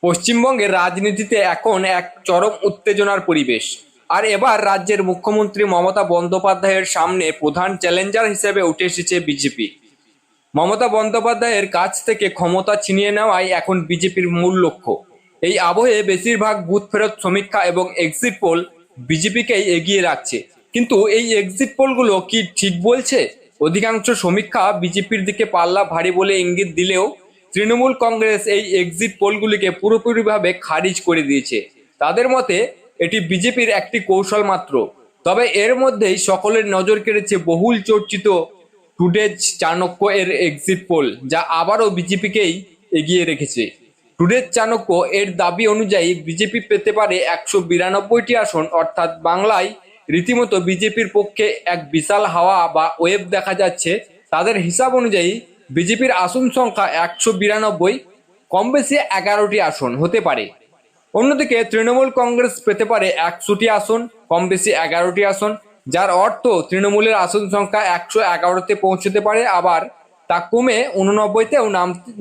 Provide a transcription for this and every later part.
পশ্চিমবঙ্গের রাজনীতিতে এখন এক চরম উত্তেজনার পরিবেশ। আর এবার রাজ্যের মুখ্যমন্ত্রী মমতা বন্দ্যোপাধ্যায়ের সামনে প্রধান চ্যালেঞ্জার হিসেবে উঠে এসেছে বিজেপি। মমতা বন্দ্যোপাধ্যায়ের কাছ থেকে ক্ষমতা ছিনিয়ে নেওয়াই এখন বিজেপির মূল লক্ষ্য। এই আবহে বেশিরভাগ বুথ ফেরত সমীক্ষা এবং এক্সিট পোল বিজেপিকেই এগিয়ে রাখছে। কিন্তু এই এক্সিট পোলগুলো কি ঠিক বলছে? অধিকাংশ সমীক্ষা বিজেপির দিকে পাল্লা ভারী বলে ইঙ্গিত দিলেও তৃণমূল কংগ্রেস এই এক্সিট পোলগুলিকে পুরোপুরিভাবে খারিজ করে দিয়েছে। তাদের মতে এটি বিজেপির একটি কৌশল মাত্র। তবে এর মধ্যেই সকলের নজর কেড়েছে বহুল চর্চিত টুডেজ চাণক্য এর এক্সিট পোল, যা আবারও বিজেপিকেই এগিয়ে রেখেছে। টুডেজ চাণক্য এর দাবি অনুযায়ী বিজেপি পেতে পারে 192টি আসন, অর্থাৎ বাংলায় রীতিমতো বিজেপির পক্ষে এক বিশাল হাওয়া বা ওয়েভ দেখা যাচ্ছে। তাদের হিসাব অনুযায়ী বিজেপির আসন সংখ্যা 192, কম বেশি 11টি আসন হতে পারে। অন্যদিকে তৃণমূল কংগ্রেস পেতে পারে 100টি আসন, কম বেশি 11টি আসন, যার অর্থ তৃণমূলের আসন সংখ্যা 111তে পৌঁছতে পারে, আবার তা কমে 89তেও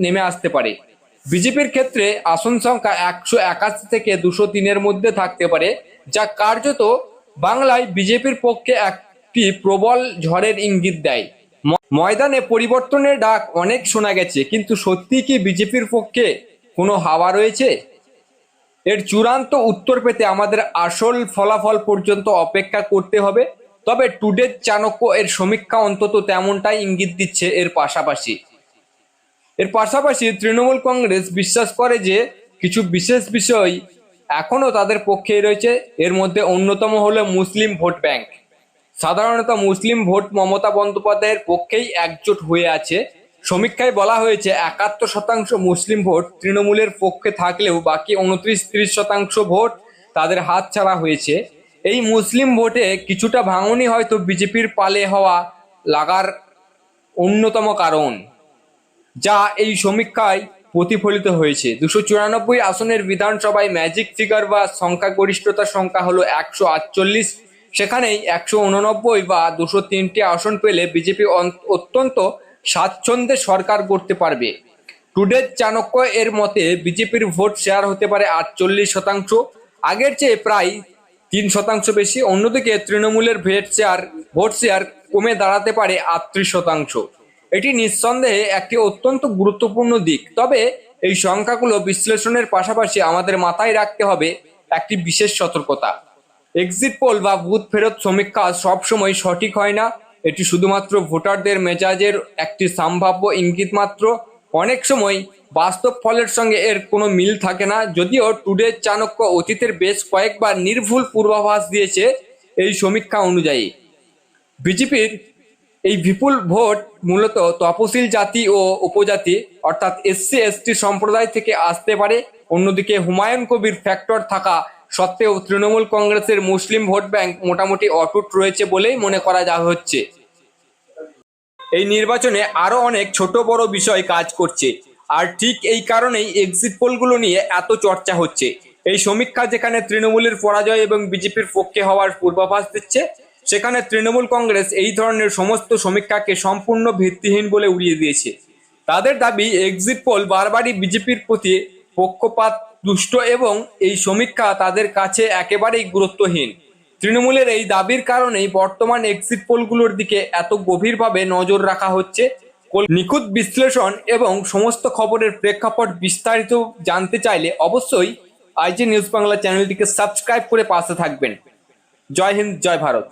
নেমে আসতে পারে। বিজেপির ক্ষেত্রে আসন সংখ্যা 181 থেকে 203-এর মধ্যে থাকতে পারে, যা কার্যত বাংলায় বিজেপির পক্ষে একটি প্রবল ঝড়ের ইঙ্গিত দেয়। ময়দানে পরিবর্তনের ডাক অনেক শোনা গেছে, কিন্তু সত্যিই কি বিজেপির পক্ষে কোনো হাওয়া রয়েছে? এর চূড়ান্ত উত্তর পেতে আমাদের আসল ফলাফল পর্যন্ত অপেক্ষা করতে হবে। তবে টুডেজ চাণক্য এর সমীক্ষা অন্তত তেমনটাই ইঙ্গিত দিচ্ছে। এর পাশাপাশি তৃণমূল কংগ্রেস বিশ্বাস করে যে কিছু বিশেষ বিষয় এখনও তাদের পক্ষেই রয়েছে। এর মধ্যে অন্যতম হলো মুসলিম ভোট ব্যাংক। সাধারণত মুসলিম ভোট মমতা বন্দ্যোপাধ্যায়ের পক্ষেই একজোট হয়ে আছে। সমীক্ষায় বলা হয়েছে 71% মুসলিম ভোট তৃণমূলের পক্ষে থাকলেও বাকি 29-30% ভোট তাদের হাতছাড়া হয়েছে। এই মুসলিম ভোটে কিছুটা ভাঙনই হয়তো বিজেপির পালে হওয়া লাগার অন্যতম কারণ, যা এই সমীক্ষায় প্রতিফলিত হয়েছে। 294 আসনের বিধানসভায় ম্যাজিক ফিগার বা সংখ্যাগরিষ্ঠতার সংখ্যা হলো 148। সেখানেই 189 বা 203টি আসন পেলে বিজেপি অত্যন্ত স্বাচ্ছন্দ্যে সরকার গড়তে পারবে। টুডেজ চাণক্য এর মতে বিজেপির ভোট শেয়ার হতে পারে 48%, আগের চেয়ে প্রায় 3% বেশি। অন্যদিকে তৃণমূলের ভোট শেয়ার কমে দাঁড়াতে পারে 38%। এটি নিঃসন্দেহে একটি অত্যন্ত গুরুত্বপূর্ণ দিক। তবে এই সংখ্যাগুলো বিশ্লেষণের পাশাপাশি আমাদের মাথায় রাখতে হবে একটি বিশেষ সতর্কতা। এক্সিট পোল বা বুথ ফেরত সমীক্ষা সবসময় সঠিক হয় না। এটি শুধুমাত্র ভোটারদের মেজাজের একটি সম্ভাব্য ইঙ্গিত মাত্র। অনেক সময় বাস্তব ফলের সঙ্গে এর কোনো মিল থাকে না। যদিও টুডেজ চাণক্য অতীতের বেশ কয়েকবার নির্ভুল পূর্বাভাস দিয়েছে, এই সমীক্ষা অনুযায়ী বিজেপির এই বিপুল ভোট মূলত তপশিল জাতি ও উপজাতি, অর্থাৎ SC/ST সম্প্রদায় থেকে আসতে পারে। অন্যদিকে হুমায়ুন কবির ফ্যাক্টর থাকা সত্ত্বেও তৃণমূল কংগ্রেসের মুসলিম ভোট ব্যাংক মোটামুটি অটুট রয়েছে বলেই মনে করা হচ্ছে। এই নির্বাচনে আরো অনেক ছোট বড় বিষয় কাজ করছে, আর ঠিক এই কারণেই এক্সিট পোলগুলো নিয়ে এত চর্চা হচ্ছে। এই সমীক্ষা যেখানে তৃণমূলের পরাজয় এবং বিজেপির পক্ষে হওয়ার পূর্বাভাস দিচ্ছে, সেখানে তৃণমূল কংগ্রেস এই ধরনের সমস্ত সমীক্ষাকে সম্পূর্ণ ভিত্তিহীন বলে উড়িয়ে দিয়েছে। তাদের দাবি এক্সিট পোল বারবারই বিজেপির প্রতি পক্ষপাত দুষ্ট এবং এই সমীক্ষা তাদের কাছে একেবারেই গুরুত্বহীন। তৃণমূলের এই দাবির কারণেই বর্তমান এক্সিট পোলগুলোর দিকে এত গভীরভাবে নজর রাখা হচ্ছে। নিখুঁত বিশ্লেষণ এবং সমস্ত খবরের প্রেক্ষাপট বিস্তারিত জানতে চাইলে অবশ্যই IG নিউজ বাংলা চ্যানেলটিকে সাবস্ক্রাইব করে পাশে থাকবেন। জয় হিন্দ, জয় ভারত।